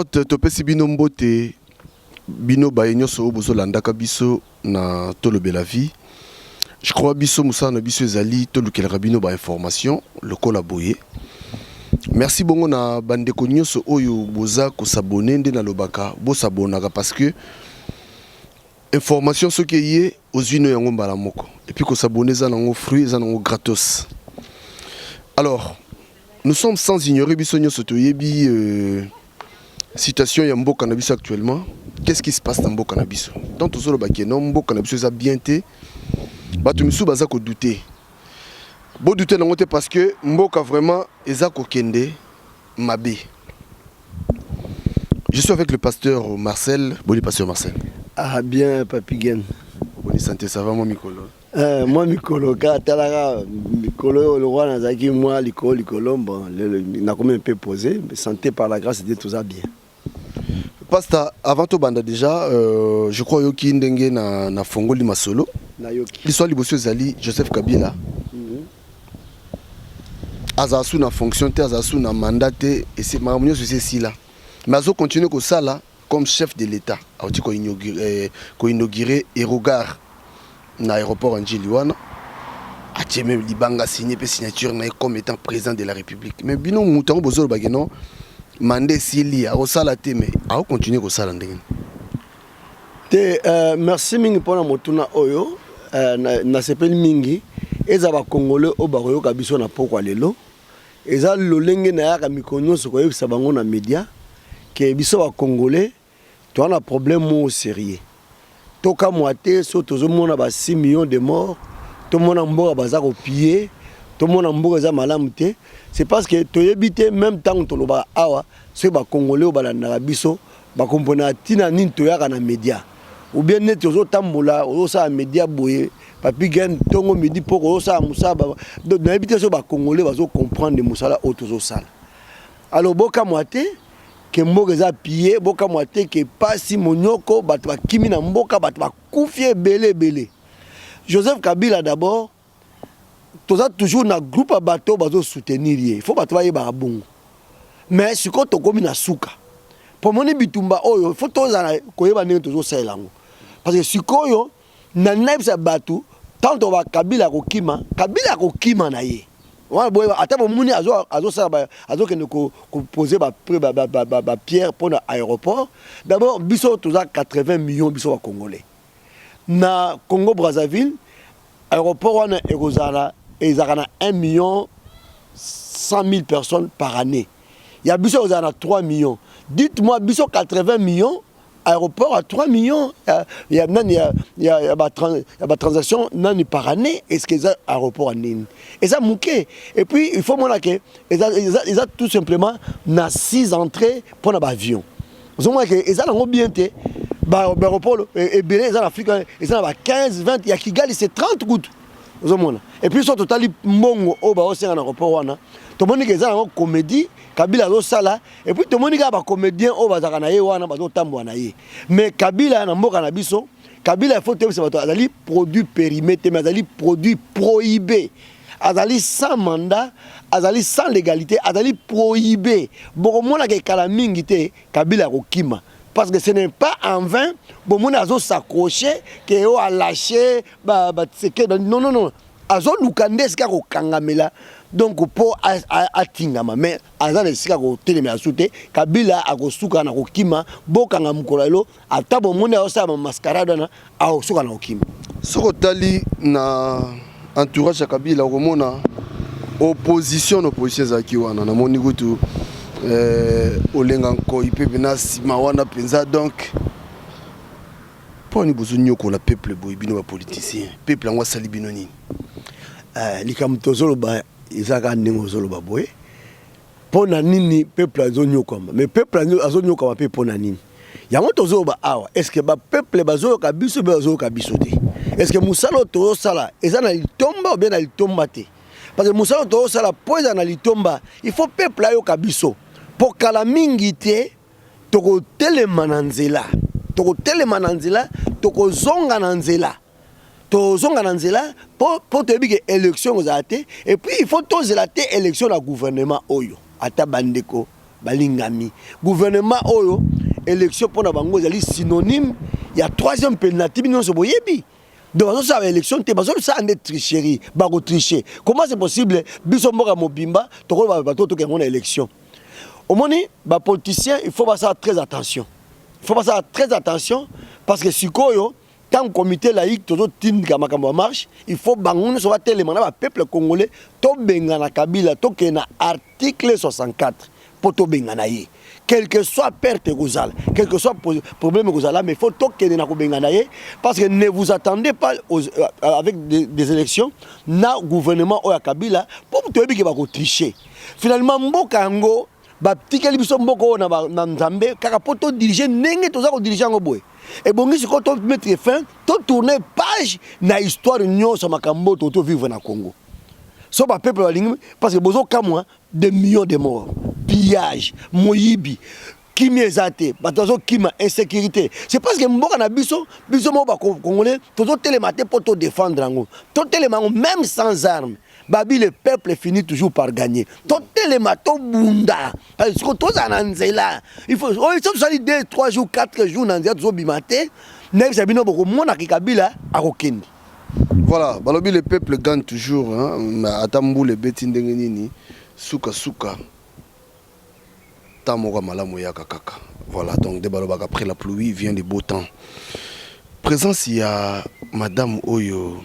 Topesi bino mbote bino bayenyoso bozolandaka biso na tolobela vie. Je crois biso musa na biso ezali tolukelaka bino ba information lokola boye. Merci bongo na bandeko nyonso oyo boza ko s'abonner nde na lobaka bo s'abonaka parce que information soki yé ozwino yango mbala moko et puis ko s'abonner za nango fruit za nango gratos. Alors nous sommes sans ignorer biso nyonso toyebi situation ya mboka na biso actuellement. Qu'est-ce qui se passe dans mboka na biso? Donc tout solo bakeno mboka na biso za bien té. Bato misu baza ko douter. Bo douter nango te parce que mboka vraiment eza ko kende mabe. Je suis avec le pasteur Marcel. Bonne pasteur Marcel. Ah bien Papi Gen. Bonne santé, ça va moi Mikolo? Moi Mikolo ka talaka Mikolo le roi nazaki moi likolo bon na comme un peu posé mais santé par la grâce de Dieu tout ça bien. Pasteur, avant tout banda déjà je crois yoki ndenge na fongoli masolo. Na yoki. L'histoire liboso ezali Joseph Kabila. Azasu na fonction te azasu na mandat te et c'est mamunyo c'est là. Mais azo continue ko sala comme chef de l'État. Aoti ko inaugurer Aérogare na aéroport Njili wana. A même libanga signé pe signature na comme étant président de la République. Mais bino mutango bozolo bageno mandé sili a osala te mais a continuer ko sala ndenge. Te merci mingi pona motuna oyo na sepeli mingi eza ba congolais o ba koyoka biso na pokwa lelo. Eza lolenge na yaka mikonyo soko yebisa bango na média que biso ba congolais to ana problème mo sérieux. Toka moite so tozomona ba 6 millions de morts, to mona mboka baza ko piller, to mona mboka za malamu te. C'est parce que toyebite même temps to loba awa so ba congolais o balanda biso ba kompona tina nini to yaka na média. Ou bien net ozo tambola ozo sa média boye Papi Gen tongo midi poko ozo sa musaba donc na ebite so ba congolais bazo comprendre musala otozo sala. Alors boka moite que mboka za pillé boka moite que pasi monyoko bato bakimi na mboka bato bakufie belé. Joseph Kabila d'abord toza toujours na groupe à bateau bazo soutenir il faut bato baye ba bongo. Mais siko to komi na suka. Pour moni bitumba oyo faut toza koyeba ndenge tozo sala ngo. Parce que sikoyo na naibsa batu tant on va Kabila kokima na ye. Wa boye ata bomuni azo sala azo kende ko poser ba pierre pour l'aéroport. D'abord biso toza 80 millions biso wa congolais. Na Congo Brazzaville aéroport wana ekozala ezakana 1 million 100 000 personnes par année. Il y a biso ozana 3 millions. Dites-moi biso 80 millions aéroport à 3 millions, il y a transaction nani par année, est-ce que ça aéroport en ligne? Et ça mouké. Et puis il faut moi que ils ont tout simplement na 6 entrées pour l'avion. Vous voyez que ils ont bien été aéroport et bien ils ont Afrique ils ont 15 20 il y a Kigali c'est 30 gouttes. Vous voyez. Et puis sur total mbongo au ba aussi en aéroport wana. Tout le monde qui est en comédie Kabila zo sala et puis tout le monde qui ba comédien au bazaka na ye wana bazo tambwa na ye. Mais Kabila na mboka na biso, Kabila il faut te se bato azali produit périmé mais azali produit prohibé. Azali sans mandat, azali sans légalité, azali prohibé. Bon mona ke kala mingi te Kabila kokima. Parce que ce n'est pas en vain, bon mon azo s'accrocher que o a lâché non azo lukande ska ko kangamela donc pour atingama mais azana ska ko telema soute Kabila akosuka na kokima bokanga mukolalo ata bon mon azo sa mascarade na akosuka na kokima soko tali na entourage ya Kabila komona opposition zaki wana na moni kutu olenga nko ipepe na sima wana penza donc poni bozunyo ko la peuple boy bino ba politicien peuple ngwa sali bino nini likamtozolo ba izaka ndingo zolo ba boy pona nini peuple azonyo koma mais peuple azonyo koma pe pona nini yango tozolo ba awa est-ce que ba peuple bazo ka biso bazo ka biso te est-ce que musalo to sala ezana litomba ou bien na litomba te parce que musalo to sala poza na litomba il faut peuple ayo ka biso pour kala mingi te toko telema na nzela toko zonga na nzela tozonga na nzela pour te dire élection aux athées et puis il faut tozer la élection la gouvernement oyo ata bandeko balingami gouvernement oyo élection pour na bango ezali synonyme ya troisième penalty bino so boyebi donc ça élection te bazo ça en tricherie ba tricher comment c'est possible biso mboka mobimba to ko ba to ke ngona élection omoni ba politicien il faut pas ça très attention parce que sikoyo tant comité laïque toujours tindika makambo marche il faut bangono so ba télément ba peuple congolais to benga na Kabila to ke na article 64 pour to benga na ye quel que soit perte gozala quel que soit problème gozala mais faut to ke na ko benga na ye parce que ne vous attendez pas avec des élections na gouvernement o ya Kabila pour to yebi ke ba ko tricher finalement mboka ngo ba tikeli biso mboko na Nzambe kaka poto diriger ndenge toza ko diriger ngo boy et bon si ko to mettre fin to tourner page na histoire nyonso makambo to vivre na Congo so ba peuple balingi parce que bozo kamwa des millions de morts pillage moyibi kimi ezate batazo kima insécurité c'est parce que mboka na biso mo ba congolais tozo télémater pour te défendre ngo to télémango même sans armes babi le peuple finit toujours par gagner les matos bunda parce que tous en anzela il faut ça ça 2 3 jours 4 jours nanzia zo bimate nek sabino boko mona Kabila akokende voilà balobi le peuple gagne toujours hein atambu le beti ndenge nini suka tamoka malamu ya kaka voilà donc de baloba après la pluie vient le beau temps présence il y a madame Oyo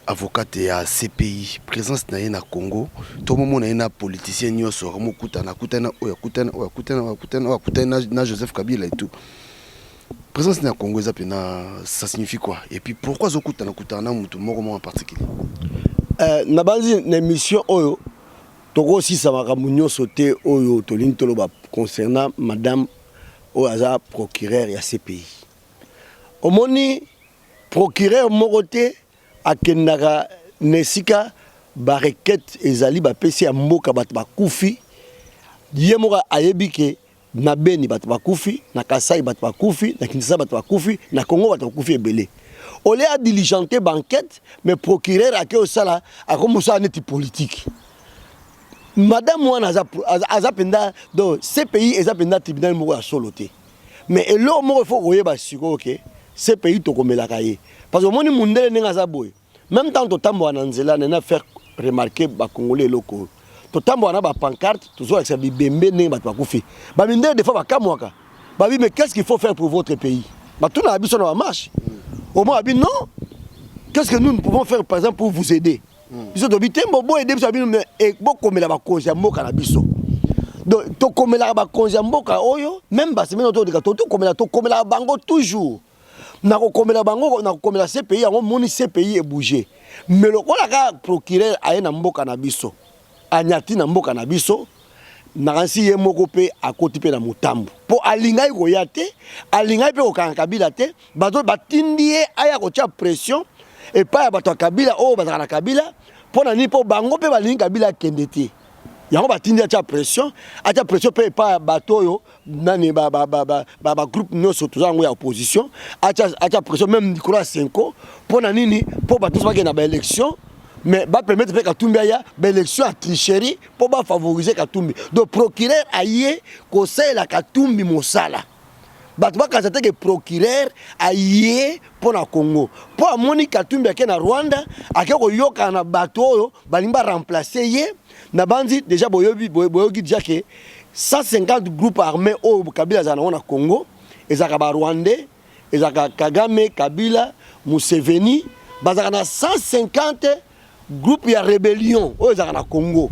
avocate ya CPI présence na Congo tout moment na politicien nyoso kutana na Joseph Kabila et tout présence na Congo ça signifie quoi et puis pourquoi kutana mutu moko en particulier na banzi na mission oyo toko si sa makambo nyoso te oyo tolini toloba concernant madame Oaza procureur ya CPI omoni procureur morote akendaka nesika ba requête ezali ba pesi ya mboka bato bakufi yemoka ayebike na Beni bato bakufi na Kasai bato bakufi na Kinshasa bato bakufi na Congo bato bakufi ebele olé a diligenter banquette mais procureur ake osala akomusa neti politique madame wana azapenda donc CPI ezapenda tribunal moko ya soloté mais elo moko faut koyeba siko OK CPI tokomelaka ye parce que moni mundele nenga za boy même temps to tambo na nzela na faire remarquer ba congolais loko to tambo na ba pancarte toujours avec sa bibembe nenga ba bakufi ba mindele des fois ba kamwaka ba mais qu'est-ce qu'il faut faire pour votre pays ba tout na biso na marche au moins abi non qu'est-ce que nous pouvons faire par exemple pour vous aider biso to bitembo bo aider biso abi mais e bokomela ba konzi ya mboka na biso donc to komela ba konzi ya mboka oyo même ba semaine to de to komela bango toujours na kokomela bango na kokomela CPI yango moni CPI bouger mais lokola ka procureur aye na mboka na biso anyati na mboka na biso na kansi ye moko pe akoti pe na mutambu po alingai koya te alingai pe kokanga Kabila te bato batindi ye aya kotia pression et pas bato ya Kabila o bazaka na Kabila po na ni po bango pe balingi Kabila kende te yango batindi atia pression pe pas bato yo nani ba groupe noso tozango ya opposition atia pression même Nicolas Senko po na nini po bato so na ba élection mais ba permettre pe Katumbi ya ba élection à tricherie po ba favoriser Katumbi donc procureur aye conseil la Katumbi mosala bato ba kasate que procureur aye po na Congo po amoni Katumbi ake na Rwanda ake ko yoka na bato oyo balimba remplacer ye na bandi déjà boyogi déjà que 150 groupes armés au Kabila za na Congo ezaka ba Rwandais ezaka Kagame Kabila Museveni bazaka na 150 groupes ya rébellion au ezaka na Congo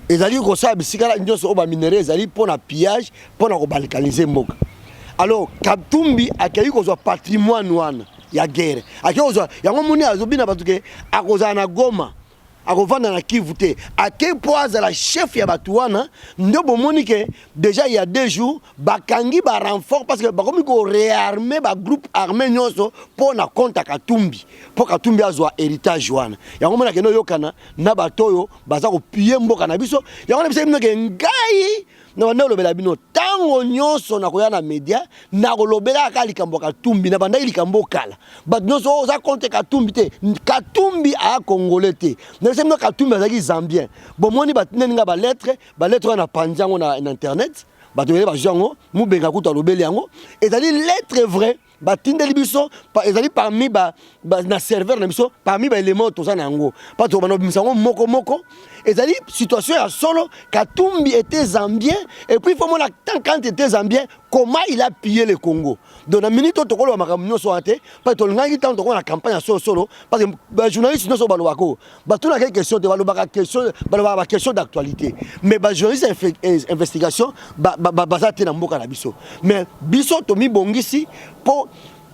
ezali ko sa bisikala nyoso o ba minéraux ezali pour na pillage pour na ko balkaniser mboka alors Katumbi akayi ko zo patrimoine wana ya guerre akayi ko zo yango moni azobina batuke akozana na Goma akovanda na Kivu te ake poaza la chef ya batuana ndo bomoni ke déjà il y a 2 jours bakangi ba renfort parce que bakomi ko réarmer ba groupe armé nyonso pour na compte Katumbi pour Katumbi azwa héritage wana yango mona ke no yokana na batoyo baza ko piller mboka na biso yango na biso ke ngai na banda lobela bino tango nyonso na koya na media na kolobela aka likambo Katumbi na banda likambo kala bat nyonso za compte Katumbi te Katumbi a congolais te na semno Katumbi azaki zambien bomoni batinenga ba lettre na panjango na internet batobele ba jango mu benga kuta lobeli yango ezali lettre vrai batindeli biso ezali parmi na serveur na biso parmi ba éléments toza na yango pa to bana bisango moko ezali situation ya solo Katumbi était zambien et puis faut mona quand était zambien comment il a pillé le Congo donc na minute to ko lo makambo nyonso ate pa to ngangi tant to na campagne solo parce que ba journaliste nyonso ba lobako ba tuna quelque question de ba lobaka question d'actualité mais ba journaliste investigation ba bazate na mboka na biso mais biso to mi bongisi po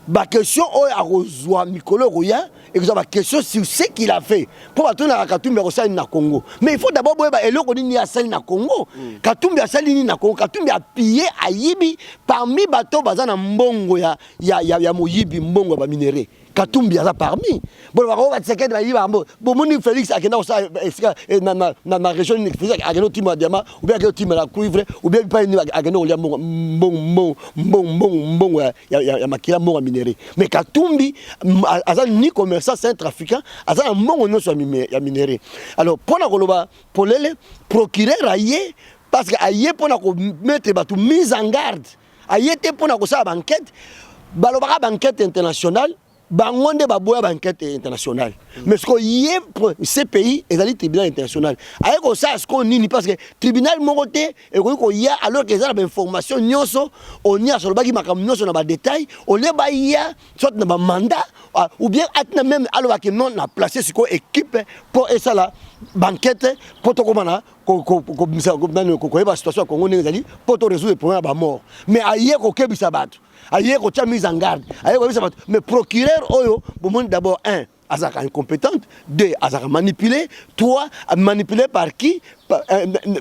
ba question oyo akozwa mikolo roya et que ba question sur ce qu'il a fait pour batona Katumbi akosali na Congo mais il faut d'abord boyeba eloko nini asali na Congo Katumbi asali nini na Congo Katumbi a pillé ayibi parmi bato bazana mbongo ya moyibi mbongo ba minéraux Katumbi aza parmi bon ba tseke ba yiba mbo bomoni Félix akenda osa na région ni Félix akenda timo diamant ou bien akenda timo la cuivre ou bien pas ni akenda olia mbongo ya makila mbongo minéraux mais Katumbi aza ni commerçant centrafricain aza mbongo nyonso ya minéraux alors pona koloba polele procureur aye parce que aye pona ko mettre batu mise en garde aye te pona ko sa banquette balobaka banquette internationale bangonde baboya banquette internationale mais ce que yé ces pays ezali tribunal international aye ko ça ce qu'on nini parce que tribunal moroté et ko ya alors que ça la information nyonso on y a sur baki makam nyonso na ba détail on le ba ya soit na ba mandat ou bien atna même alors que non na placer ce ko équipe pour et ça la banquette pour to komana ko ba situation Congo nezali pour to résoudre le problème ba mort mais aye ko kebisa bato aye ko tia mise en garde aye ko kebisa bato mais procureur oyo bomoni d'abord un azaka incompétente, deux azaka manipulé, trois manipulé par qui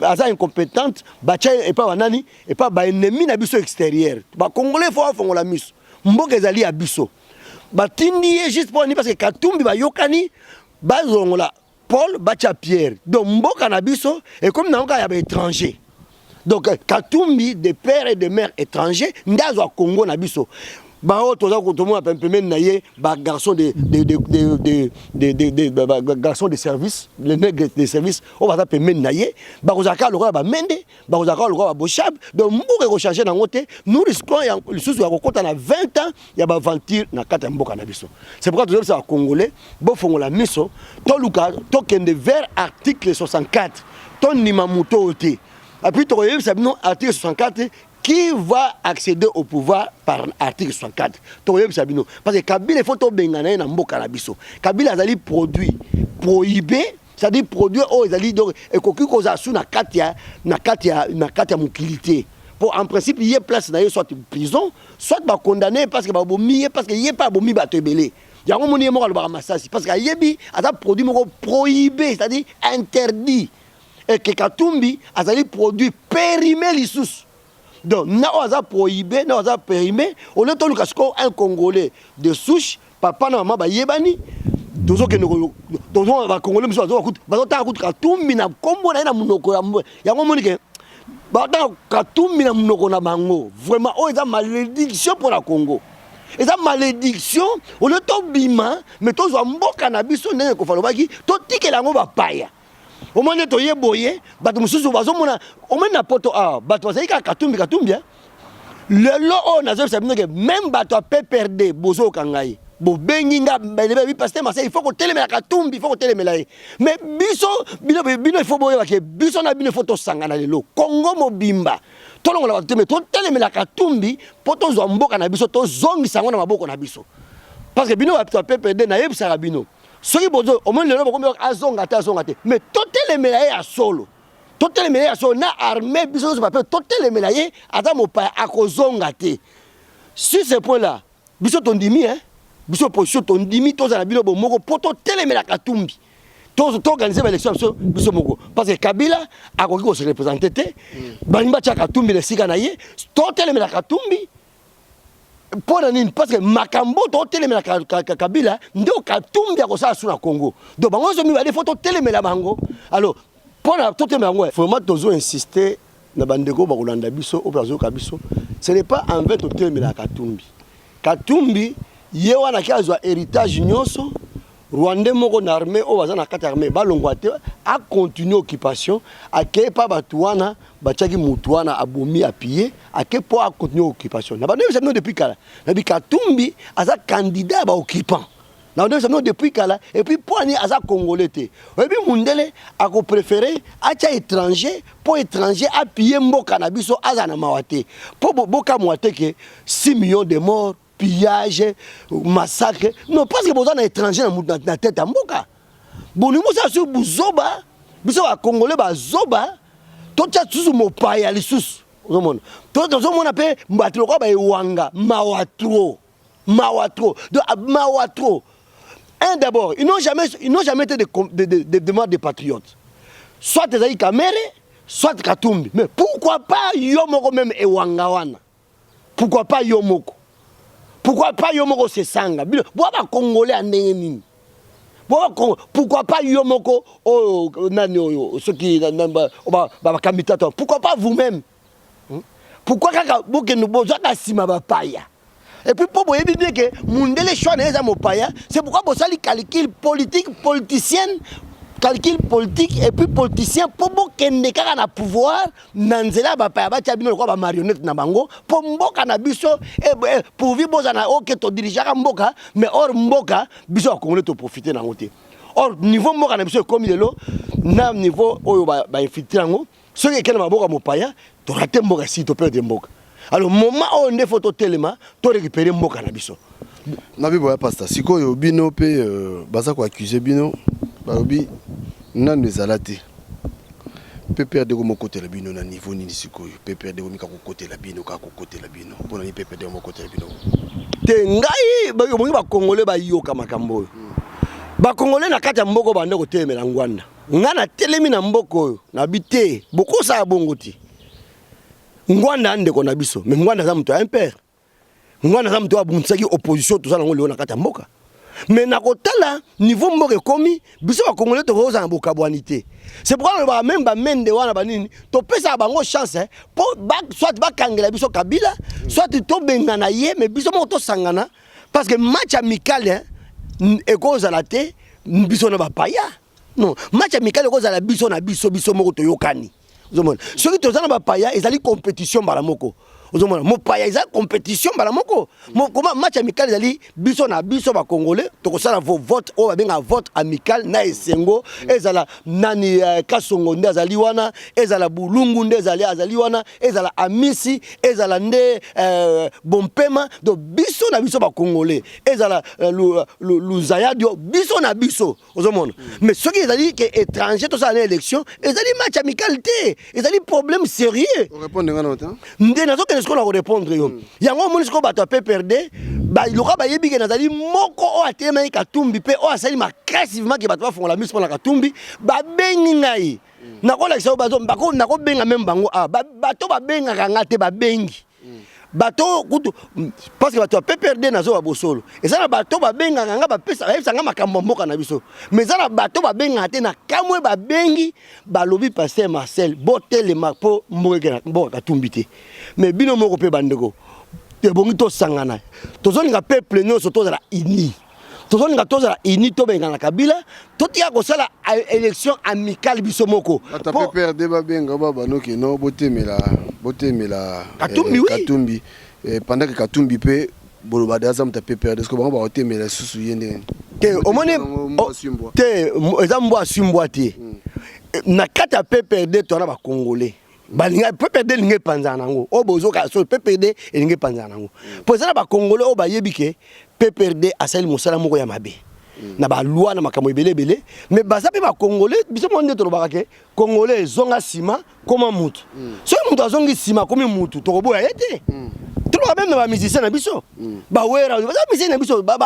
azaka incompétente, bacha et pas banani et pas ba ennemi na biso extérieur. Ba congolais faut fongola miso. Mboka ezali ya biso. Ba tindi juste pour ni parce que Katumbi ba yokani ba zongola Paul bacha Pierre. Donc mboka na biso et comme na mboka ya ba étranger. Donc Katumbi de père et de mère étrangers ndazo a Congo na biso. Bao toza ko tomo apempemen na ye ba garçon de garçon de service les nègres de service on va taper men na ye ba kozaka lokala ba mende ba kozaka lokala ba boshab donc mboka ko changer na ngote nous risquons ya lisusu ya kokota na 20 ans ya ba aventure na kata mboka na biso c'est pourquoi tous ça congolais bo fongola miso to luka to kende vers article 64 ton nimamuto oté et puis to yebisa bino article 64 qui va accéder au pouvoir par article 64. Parce que Kabila, il faut que Bengana na mboka na biso. Kabila azali produit prohibé, c'est-à-dire produit oh ezali donc et koki koza sous na katia mukilité. Pour en principe il y a place na soit prison, soit ba condamné parce que ba bomi parce que il y a pas bomi ba tebelé. Yango moni mo ba masasi parce que yebi ata produit moko prohibé, c'est-à-dire interdit. Et que Katumbi azali produit périmé lisusu. Donc, nous avons prohibé, nous avons périmé. On a un Congolais de souche, papa, maman, yébani. Tous ceux qui nous ont Congolais, nous avons Katumbi na kombo na munoko ya monike. Katumbi na munoko na bango. Vraiment, oh, c'est malédiction pour la Congo. Et ça malédiction, on a tout bima, mais tous les mboka na biso ndenge ko falobaki, to tike la ngo ba paya. Au moins de toyer boyer, bato mususu bazomona, au moins na poto ah, bato bazali ka Katumbi le lo on a que même bato peut perdre bozo kangai. Bo benginga belebi pasteur Marseille, il faut que télé la Katumbi, il faut que télé melaye. Mais biso bino il faut boyer que biso na bino photo sangana lelo. Congo mobimba. Tolongo la télé to télé la Katumbi, poto zo mboka na biso to zongi sango na maboko na biso. Parce que bino bato peut perdre na yebisa bino. Soki bozo au moins le nom azongate mais totel melaye à solo totel melaye à solo na armée biso so papier totel melaye ata mopa akozongate sur ce point là biso tondimi hein biso position tondimi toza na bino bomoko poto telemela Katumbi to organiser l'élection biso moko parce que Kabila akoki ko se représenter te banimba cha Katumbi le sika na ye to telemela Katumbi pour nini parce que makambo to telemela Kabila ndo Katumbi akosala sur na Congo donc bango zo mi ba des photos telemela bango alors pour la to telemela bango vraiment tozo insister na bandeko bakolanda biso operation kabiso ce n'est pas en fait totelemela Katumbi Katumbi ye wana ki azwa héritage nyonso Rwandais moko na armée o baza na kati armée balongwa te a continuer occupation ake pa batuana bachaki mutuana abomi appuyer ake po a continuer occupation na bandeko sabino depuis kala na bi Katumbi aza candidat ba occupant na bandeko sabino depuis kala et puis poani aza congolais te et puis mundele ako préférer acha étranger pour étranger appuyer mboka na biso aza na mawate po boka mwate ke 6 millions de morts pillage, massacre. Non, parce que vous êtes étranger dans la tête à Mboka. Bon, nous sommes sur Bouzoba, nous sommes à Congolais, Zoba, tout ça, tout mon paye à l'issous. Tout ça, on appelle Mbatloka, Wanga, Mawatro. Mawatro. Mawatro. Un d'abord, ils n'ont jamais été des demandes de patriotes. Soit des aïe Kamere, soit Katumbi. Mais pourquoi pas Yomoko même et Wangawana? Pourquoi pas Yomoko? Pourquoi pas Yomoko se sanga? Pourquoi Congolais en nini? Pourquoi pas Yomoko ceux qui pourquoi pas vous-même? Pourquoi nous besoin d'asima bapaya? Et puis pour vous dire que Mundele choix n'est pas mopaya, c'est pourquoi vous avez calcul politique politicienne. Calcul politique et puis politicien pour bokende kaka na pouvoir nanzela ba pa ba tia bino ko ba marionnette na bango pour mboka na biso et pour vivre boza na OK to dirigeaka mboka mais or mboka biso akongole to profiter na ngote or niveau mboka na biso comme lelo na niveau oyo ba infiltrer ngo ce qui est na mboka mopaya to rater mboka si to perdre mboka alors moment on ne photo tellement to récupérer mboka na biso na bibo ya pasta sikoyo bino pe baza ko accuser bino baobi nanu ezalate PPRD ko mokote la bino na niveau ni sikoyo PPRD ko mika ko kote la bino ka ko kote la bino pona ni PPRD ko mokote la bino te ngai ba yo ba congolais ba yoka makambo ba congolais na kati ya mboko bande ko temela ngwanda ngana telemi na mboko na bité boko sa bongoti ngwanda ande ko na biso mais ngwanda za mtu un père ngwanda za mtu abuntsaki opposition tout ça ngo leo na kati ya mboka. Mais na kotala niveau mboka komi biso ba congolais to roza na bokabwanité. C'est pourquoi on va même ba mende wana banini to pesa bango chance pour soit ba kangela biso kabila soit to bengana ye mais biso mo to sangana parce que match amical e koza la te biso na ba paya. Non, match amical e koza la biso na biso moko to yokani. Ozomona. Ce qui to za na ba paya ezali compétition bala moko. Ozomona mo paya eza compétition bala moko comment match amical ezali biso na biso ba congolais to ko sala vote o ba benga vote amical na esengo ezala nani kasongo nde azali wana ezala bulungu nde azali wana ezala amisi ezala nde bompema do biso na biso ba congolais ezala luzayadio biso na biso ozomona mais ce qui ezali que étranger to sala élection ezali match amical te ezali problème sérieux on répond ngana autant nde nazo ce qu'on a répondre yo yango monisiko bato PPRD ba loka ba yebi ke nazali moko o atema Katumbi pe o asali massivement ke bato ba fongola mise pour la Katumbi ba bengi ngai nakola kiso bazo bako nako benga même bango bato ba benga ngate ba bengi bato kutu parce que bato PPRD nazo ba bosolo ezana bato ba benga nganga ba pesa nga makambo mboka na biso mais ezana bato ba benga te na kamwe ba bengi ba lobi passer Marcel botel mapo mboka Katumbi te mais bino moko pe bandeko te bongi to sangana tozoni nga peuple nyonso tozala ini tozoni nga tozala ini to benga na kabila to tia ko sala élection amicale biso moko ata PPRD ba benga ba banoki no botemela Katumbi pendant que Katumbi pe boloba daza mta PPRD est-ce que ba botemela susu yende te omone te ezambo asimbwa te na kata PPRD to na ba congolais balinga PPRD linge panza nango o bozo ka so PPRD linge panza nango pozala ba congolais o ba yebike PPRD asali mosala moko ya mabe na ba loi na makambo ebele mais baza pe ba congolais biso monde to lobaka ke congolais zonga sima koma mutu so mutu azongi sima komi mutu to koboya yete to lo même na ba musicien na biso ba wera ba musicien na biso ba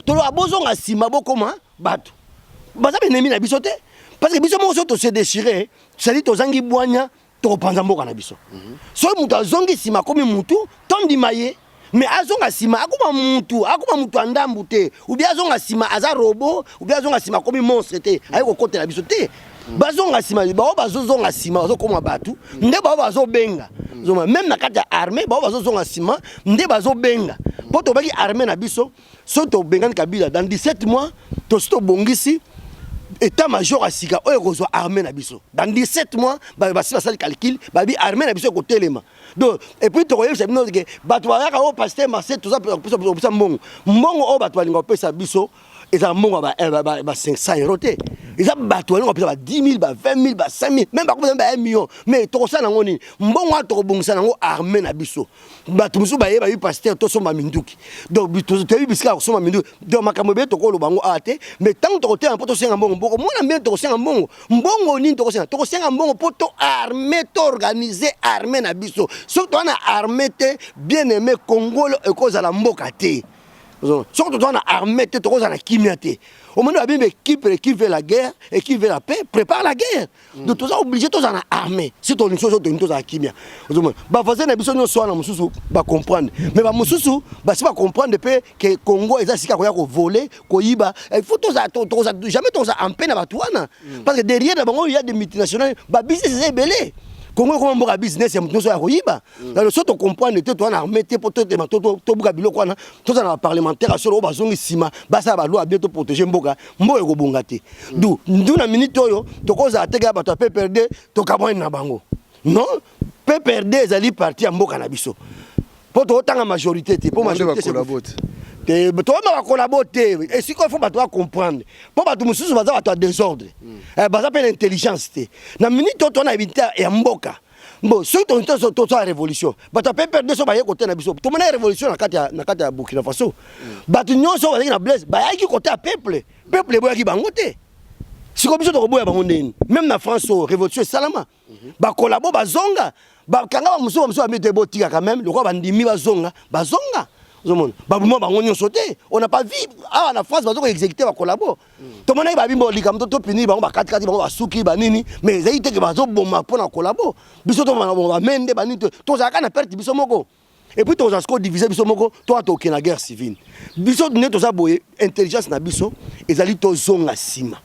to lo abozonga sima bokoma bato baza be nemi na biso te parce que biso mo so to se déchirer c'est dit to zangi boanya to panza mboka na biso so mutu azongi sima komi mutu tondi maye mais azonga sima akuma mutu andambu te ou bien azonga sima aza robot ou bien azonga sima komi monstre te ayi ko kotela biso te bazonga sima bao bazozonga sima bazokoma batu nde bao bazobenga même na kati ya armée bao bazozonga sima nde bazobenga po to baki armée na biso so to bengani Kabila dans 17 mois to sto bongisi état-major à Sika oyo kozwa armée na biso dans 17 mois basi basali calcul babi armée na biso ko telema donc et puis to koyebisa bino ke bato bayaka o pasteur Marcel tout ça mbongo o bato balinga pesa biso eza mbongo ba 500 euros te eza bato balinga pesa ba 10 000 ba 20 000 ba 5 000 même ba ko ba 1 million mais to kosana ngoni mbongo to kobongisa nango armée na biso bato musu ba yeba bi pasteur to somba minduki donc to te bisika ko somba minduki donc makambo be to ko lobango ate mais tant to kote po to senga mbongo mbongo mona mbé to senga mbongo ni to senga mbongo po to armée to organiser armée na biso so to na armée te bien aimé Congolo e ko za la mboka te surtout dans l'armée, tu as la kimia. Au moment où il y a une équipe qui veut la guerre et qui veut la paix, prépare la guerre. Donc tu es obligé de faire l'armée. Si tu as une chose, tu as la kimia. Bah, fazer na biso soit na mususu ba comprendre. Mais ba mususu ba si ba comprendre que Congo est asika ko ya ko voler, ko yiba. Il faut jamais to en peine na batuana. Parce que derrière d'abord il y a des multinationales, ba business est belé. Congo comme mboka business ya mutu so ya koyiba dans le soto comprendre te to na armée te poto te to buka biloko na to za na parlementaire sur o bazongi sima basa ba loi bientôt protéger mboka mboka ko bonga te du na minute oyo to koza ateka ba to PPRD to kabwa na bango non PPRD ezali parti ya mboka na biso poto otanga majorité te po majorité te to ma collaborer et si il faut ba to comprendre po ba to mususu baza ba to désordre baza pe l'intelligence te na minute to na éviter ya mboka bon ceux qui ont to la révolution ba to perdre so ba ye côté na biso to mona révolution na kati ya Burkina Faso ba to nyonso ba na blesse ba ya ki côté peuple boya ki bango te si ko biso to boya bango ndeni même na France révolution salama ba collabo ba zonga ba kanga ba mususu ba mete botika quand même le quoi ba ndimi ba zonga on n'a pas vu la France va exécuter va collaborer tout le monde va bimbo likam to pini ba 4 ba suki ba nini mais ils étaient que ba zo bomba pour collaborer biso to ba mende ba nini to za kana perte biso moko et puis to za sko diviser biso moko to to na guerre civile biso ne to za boye intelligence na biso ezali to zonga sima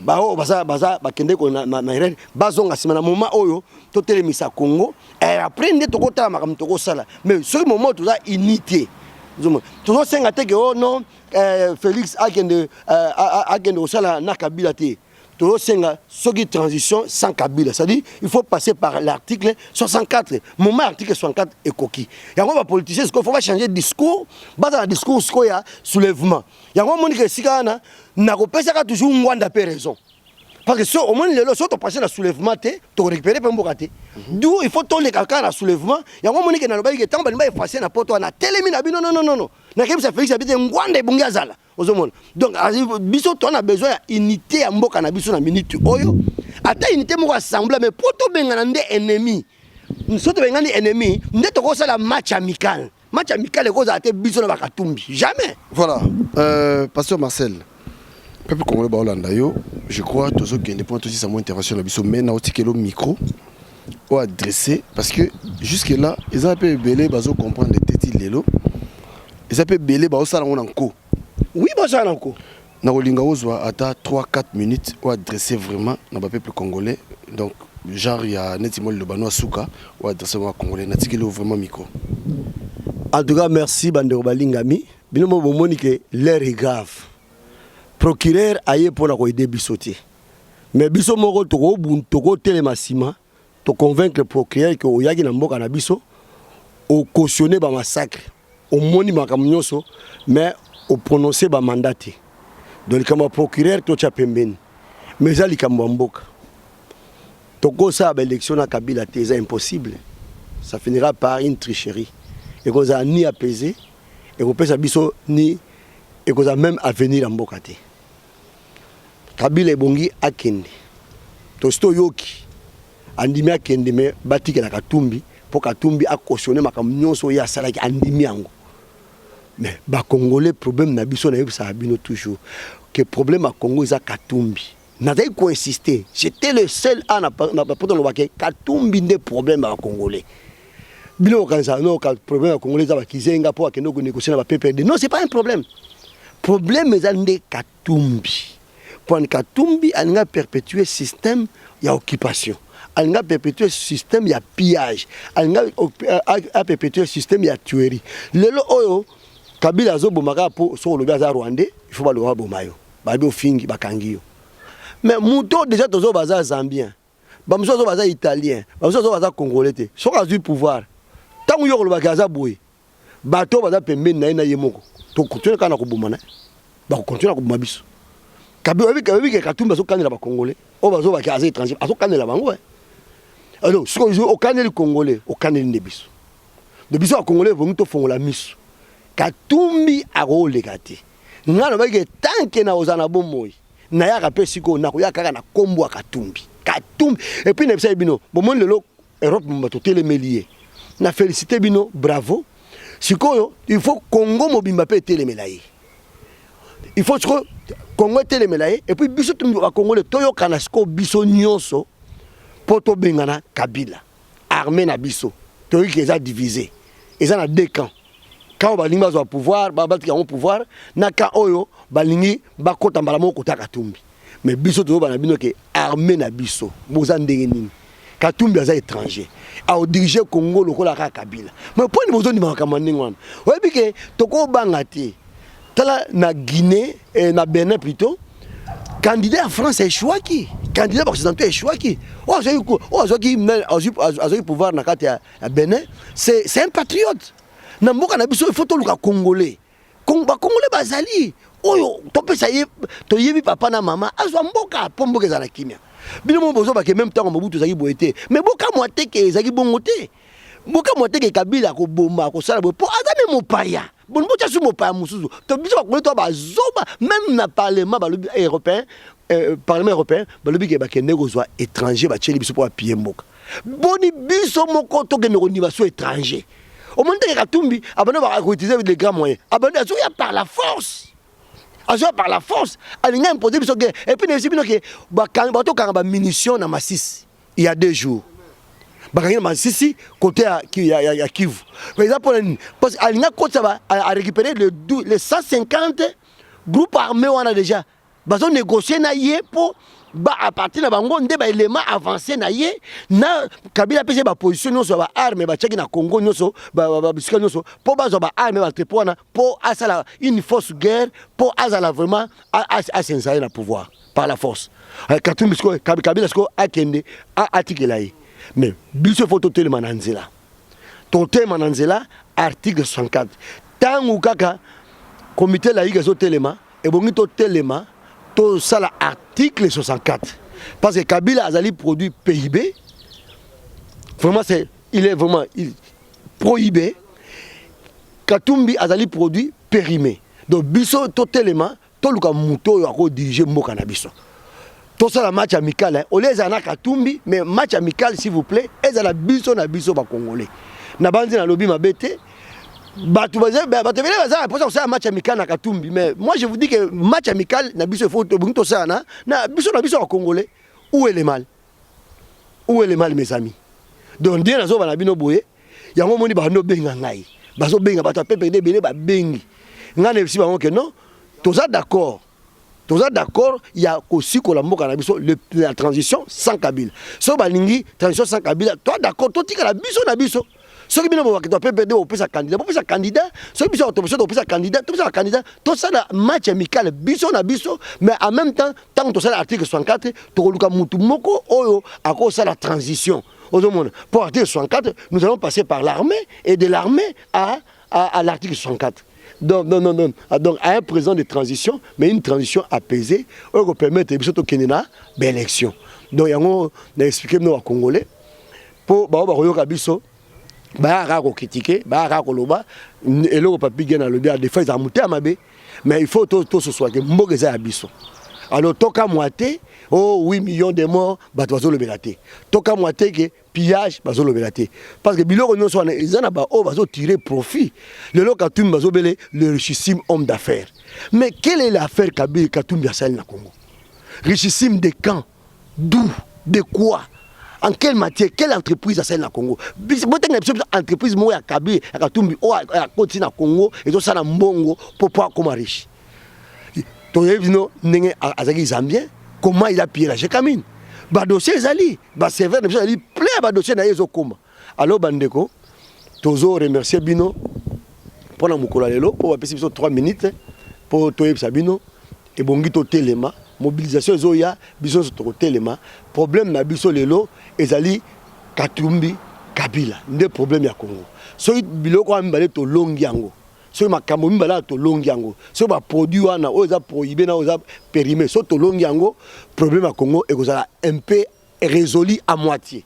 ba o baza kende ko na irene bazonga sima na moment oyo to telemisa Congo et après nde to kota makam to ko sala mais ce moment to za unité tout ça c'est que oh non Félix akende au sala na Kabila te tout ça c'est qui transition sans Kabila c'est-à-dire il faut passer par l'article 64 moment article 64 et coquille y a un politicien il faut pas changer de discours bas un discours il y a soulèvement y a un monde que sikana na ko pesa toujours ngwanda pe raison parce que au moins le so to passer la soulèvement te to récupérer pe mboka te d'où il faut tourner quelqu'un à soulèvement y a un monde que na loba que tant ba effacer na poto na telemi na bino non na kebisa Félix habite ngwanda ebunga zala ozomona donc biso to na besoin ya unité ya mboka na biso na minute oyo ata unité moko assemblée mais poto benga nde ennemi soto benga ni ennemi nde to ko sala match amical cause a été biso na bakatumbi jamais voilà pasteur Marcel peuple congolais ba Hollanda yo je crois tozo kende point aussi sa mo intervention na biso mais na otikelo micro ou adressé parce que jusque là ils ont peu belé bazo comprendre les têtes lelo ils ont peu belé ba osala ngona nko oui ba osala nko na olinga ozwa ata 3-4 minutes ou adressé vraiment na ba peuple congolais donc genre il y a netimol le bano asuka ou adressé au congolais na tikelo vraiment micro. En tout cas merci bandero balingami bino mo bomoni que l'air est grave procureur aye pour la aider bisoté mais biso moko toko télémassima to convaincre le procureur que oyaki na mboka na biso au cautionner ba massacre au moni makambo nyonso mais au prononcer ba mandat donc comme procureur to cha pembeni mais ali kambo mboka toko sa ba élection na Kabila te c'est impossible ça finira par une tricherie et qu'on a ni apaisé et qu'on peut s'abisso ni et qu'on a même à venir en mboka te Kabila ebongi akende tosto yoki andimi akende me batike na Katumbi po Katumbi a cautionné makambo nyonso ya salaki andimi yango mais ba congolais problème na biso na yebisa bino toujours que problème à Congo za Katumbi n'avait quoi insister j'étais le seul à na poto lo baké Katumbi ndé problème à congolais bino kanza no ka problème à congolais za bakizenga po akende ko négocier na ba PPRD non c'est pas un problème problème za ndé Katumbi pour Katumbi alinga perpétuer système ya occupation, alinga perpétuer système ya pillage, alinga a perpétuer système ya tuerie. Lelo oyo Kabila zo bomaka po so le baza rwandais, il faut pas le voir bomayo. Ba do fingi bakangiyo. Mais muto déjà tozo baza zambien. Ba muso zo baza italien, ba muso zo baza congolais te. So ka du pouvoir. Tangu yo le bakaza boy. Bato baza pembeni na yemoko. To continue kana ko bomana. Ba ko continue ko bomabiso. Kabila wi ke Katumbi so kanela ba congolais. O bazo bakaza étranger, aso kanela bango. Alors, ce que au kaneli congolais, au kaneli nebiso. De biso a congolais vont to fongola miso. Katumbi aro legati. Ngana ba ke tanke na ozana bomoyi. Na ya rapé siko na ko ya kaka na kombo Katumbi. Katumbi et puis nebisa bino. Bon mon lelo Europe mbato telemelier. Na félicité bino, bravo. Sikoyo, il faut Congo mobimba pe telemelaye. Il faut que Congo telemelaye et puis biso tumbi ba Congolais toyo kana siko biso nyonso poto bengana Kabila. Armée na biso. Toyo ki eza divisé. Eza na deux camps. Quand balingi bazwa pouvoir, babati ya pouvoir, na ka oyo balingi bakota mbala moko kota Katumbi. Mais biso to bana bino ke armée na biso, boza ndenge nini. Katumbi aza étranger. A diriger Congo lokola ka Kabila. Mais point bozo ni makambo ndenge wana. Oyebi ke toko banga te. Tala na Guinée et na Bénin plutôt. Candidat à France est choisi. Candidat occidental est choisi. Oh pouvoir na kata ya Bénin, c'est un patriote. Na mboka na biso il faut to luka congolais. Congolais bazali. Oyo to pesa ye to yebi papa na mama azwa mboka pomboke za la kimia. Bino mo bozo ba ke même temps Mobutu zaki boité. Mais boka moite ke zaki bongote. Boka moite ke Kabila ko bomba ko sala bo po azane mopaya. Bon bocha su mopaya musuzu. To biso ko to ba zoba même na parlement ba européen parlement européen ba lobi ke ba ke négozwa étranger ba tcheli biso po appuyer mboka. Boni biso moko to ke négociation étranger. Au moment où Katumbi a utilisé les grands moyens. Abandonné par la force. Par la force. Il a imposé et puis il y a des munitions dans Massis il y a 2 jours. Il y a Massis côté à Kivu. Parce qu'il a récupéré les 150 groupes armés on a déjà. Ils ont négocié pour à partir de bango nde ba élément avancé na ye na Kabila pese ba position sur ba arme ba tchaki na Congo nyoso ba bisika nyoso pour ba zo ba arme ba trepona pour asala une force guerre pour asala vraiment à s'installer na pouvoir par la force. Katumbi sko Kabila sko akende a atikela ye. Mais biso photo tellement nanzela. Tote mananzela article 64. Tangu kaka comité laïque zo telema et bongi to telema tout ça l'article 64 parce que Kabila a produit PIB vraiment il est vraiment prohibé. Katumbi a produit périmé donc biso totalement tout le muto a dirigé mboka na biso tout ça la match amical au lieu d'ana Katumbi mais match amical s'il vous plaît et za la biso na biso ba congolais na bandi na lobby mabete. Pour ça, match amical na Katumbi. Mais moi, je vous dis que match amical, na biso faut to ça na biso congolais. Où est le mal? Où est le mal, mes amis? Donc, dia na zo na bino boye, ya mo moni ba no benga ngai. Ba zo benga ba to pepe de bele ba bengi. Ngane si ba que non, tous ça d'accord. Tous ça d'accord, il y a aussi que la mboka na biso la transition sans Kabila. So ba lingi transition sans Kabila, toi d'accord, toi tika la biso na biso. Ce qui est bien, PPD au candidat, ce qui est candidat, tout ça le match amical, biso na biso, mais en même temps, tant que ça l'article 64, tu as mutu moko oyo à cause de la transition. Pour l'article 64, nous allons passer par l'armée et de l'armée à l'article 64. Donc à un président de transition, mais une transition apaisée, on permet de biso to kenena l'élection. Donc on a expliqué nos Congolais pour ba biso ba rako critiquer ba rako loba et le papi gena le bien défense à monter à mabe mais il faut tout ce soit que mboka za biso alors toka moité oh 8 millions de morts ba tozo le belaté toka moité que pillage bazo le belaté parce que biloko non soit ils en a ba oh bazo tirer profit le lokatum bazo belé le richissime homme d'affaires mais quelle est l'affaire Kabila Katumbi à na Congo richissime de camps d'où de quoi. En quelle matière, quelle entreprise a celle na Congo? Si vous avez une entreprise à Kabila, à Katumbi, à côté na Congo, et tout ça na Mbongo pour pouvoir comme riche. toyebino ndenge azaki zambien comment il a pillé la Gécamine ba dossier ezali ba serveur de ali plein ba dossier na yezo koma alors bandeko tozo remercier bino pour na mukolo lelo pour apesi biso 3 minutes pour toyebisa bino et bongi to telema mobilisation ezoya biso to telema problème na biso lelo ezali Katumbi Kabila nde problème ya Congo so biloko ambale to longi yango so makambo mbala to longi yango so ba produit wana oza prohibé na oza périmé so to longi yango problème ya Congo ekozala un peu résolu à moitié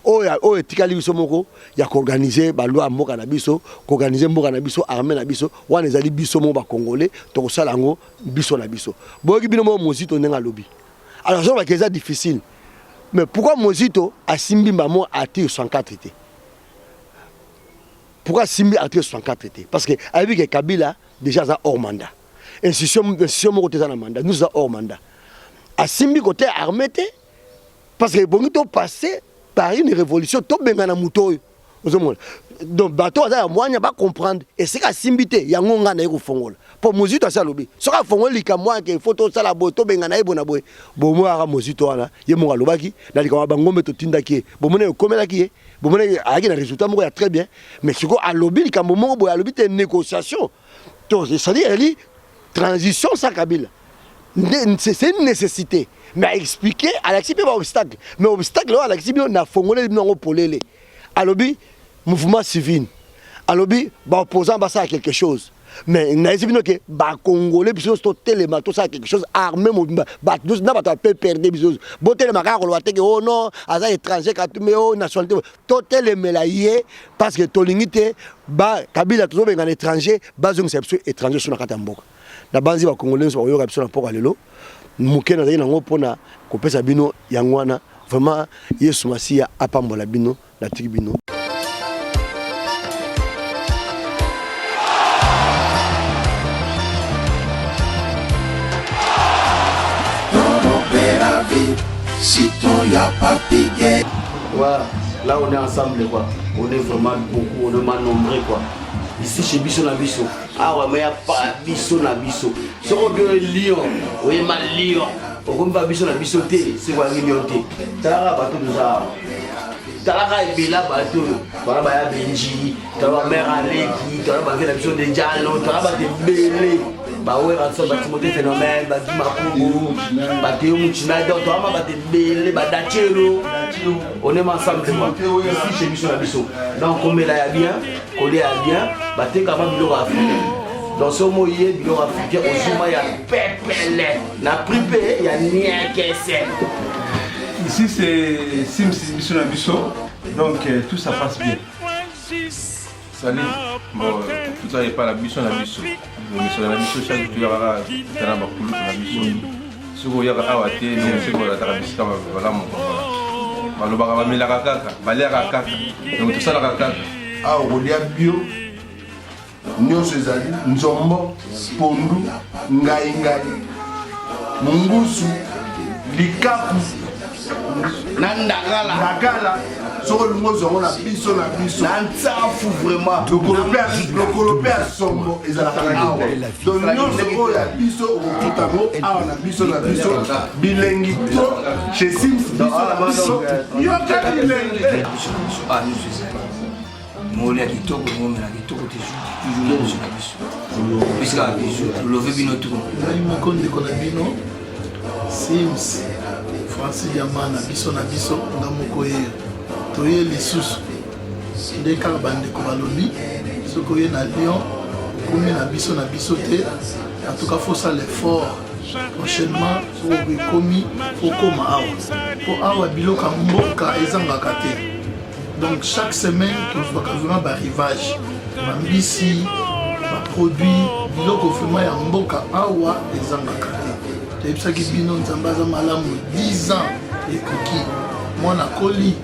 o etikali biso moko ya organiser ba loi mboka na biso organiser mboka na biso armée na biso wana ezali biso mo ba congolais to kosala ngo biso na biso boki bino mo Mozito ndenga lobi alors ça va que c'est difficile mais pourquoi Mozito a simbi mbamo article 64 été pourquoi simbi article 64 été parce que avec que Kabila déjà ça hors mandat institution mo côté ça na mandat nous ça hors mandat a simbi côté armée parce que bonito passé par une révolution tout bengana muto donc bato za moanya ba comprendre et c'est ka simbité ya ngonga na fongola pour Mozito ça lobi so ka fongola lika moi que photo ça la boto bengana ebona boy bo mo ara Mozito wana ye mo lobaki na lika ba ngombe to tindaki bo mona komela ki bo mona aki na résultat mo ya très bien mais siko a lobi lika mo mo boy a lobi te négociation donc ça dit elle transition ça Kabila c'est une nécessité mais à expliquer à l'accepter pas obstacle mais obstacle là à l'accepter on a fongolé non polélé alobi mouvement civil alobi ba opposant ba ça quelque chose mais na ezibino que ba congolais biso to téléma tout ça quelque chose armé ba tous na ba peut perdre biso bo téléma ka ko te que oh non aza étranger ka mais oh nationalité to téléma la yé parce que to lingité ba Kabila to benga étranger ba zong c'est étranger sur na katamboka na banzi ba congolais so yo ka biso na poko lelo mukena zaki nango pona kopesa bino yangwana vraiment Yesu Masia apambola bino na tiki bino voilà là on est ensemble quoi on est vraiment beaucoup on est mal nombreux quoi ici chez Bisso na Bisso ah ouais mais y a pas Bisso na Bisso ce qu'on veut Lyon oui mal Lyon on va Bisso na Bisso té c'est quoi Lyon té tala bateau de ça tala ka ebela bateau voilà ba ya Benji tala mère Aleki tala ba la Bisso de Diallo tala ba de belé ba ouais ranso ba Timothée phénomène ba di mapungu ba Théo Muchina donc tala ba de belé ba Dachero on est ensemble ici chez Bisso na Bisso donc on met là bien collé à bien baté kama biloko africain dans ce mot yé biloko africain ozuma ya pepele na pripé ya niakese ici c'est Sims Bisso na Bisso donc tout ça passe bien salut bon tout ça est pas la Bisso na Bisso mais sur la Bisso chaque jour il y aura tana bakulu na Bisso soko ya awa te mais c'est quoi la tarabisika voilà mon balobaka bamelaka kaka baleka kaka donc tout ça la kaka awa kolia bio nyonso ezali nzombo pondu ngai mungusu likapu na ndakala soko lingo zongo na biso na nsafu vraiment lokolo pe ya sombo ezalaka na awa donc nyonso oyo ya biso okokutango awa na biso bilengi to chez Sims biso na biso yoka bilenge Molia kitoko ngomela kitoko toujours na biso puisque biso love bino tout ngai moko ndeko na bino Sims Francis Diamana biso na biso nga moko ye toye lisusu nde kaka bandeko balobi soki oye na Lyon okomi na biso te en tout cas faut ça l'effort prochainement soki ekomi okoma awa po awa biloko ya mboka ezangaka te donc chaque semaine tozwaka vraiment barivage bambisi baproduit biloko vraiment ya mboka awa ezangaka te toyebisaki bino nzambe aza malamu 10 ans ekoki mwana koli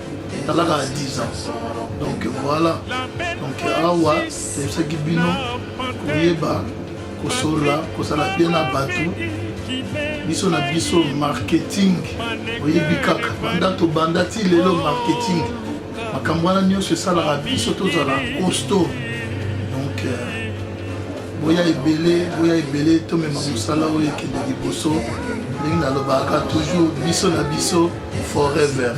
talaka ya 10 ans donc voilà donc awa toyebisaki bino koyeba kosola kosala bien na bato biso na biso marketing oyebi kaka banda tobanda ti lelo marketing makambo wana nyonso esalaka biso tozala costaud donc boya ebele tomema mosala oyo ekende liboso ndenge nalobaka toujours biso na biso forever.